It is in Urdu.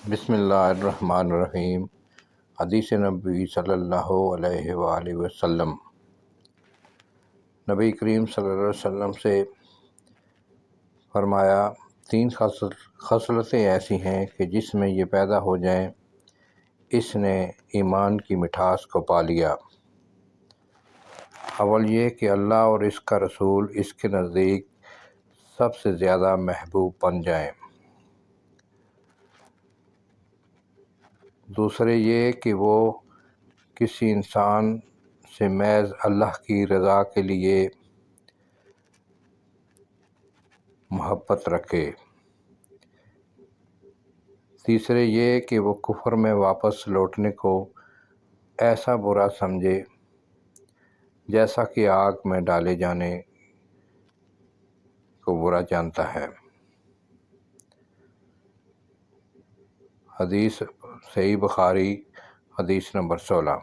بسم اللہ الرحمن الرحیم۔ حدیث نبی صلی اللہ علیہ وآلہ وسلم۔ نبی کریم صلی اللہ علیہ وسلم سے فرمایا، 3 خصلتیں ایسی ہیں کہ جس میں یہ پیدا ہو جائیں اس نے ایمان کی مٹھاس کو پا لیا۔ اول یہ کہ اللہ اور اس کا رسول اس کے نزدیک سب سے زیادہ محبوب بن جائیں۔ دوسرے یہ کہ وہ کسی انسان سے محض اللہ کی رضا کے لیے محبت رکھے۔ تیسرے یہ کہ وہ کفر میں واپس لوٹنے کو ایسا برا سمجھے جیسا کہ آگ میں ڈالے جانے کو برا جانتا ہے۔ حدیث صحیح بخاری، حدیث نمبر 16۔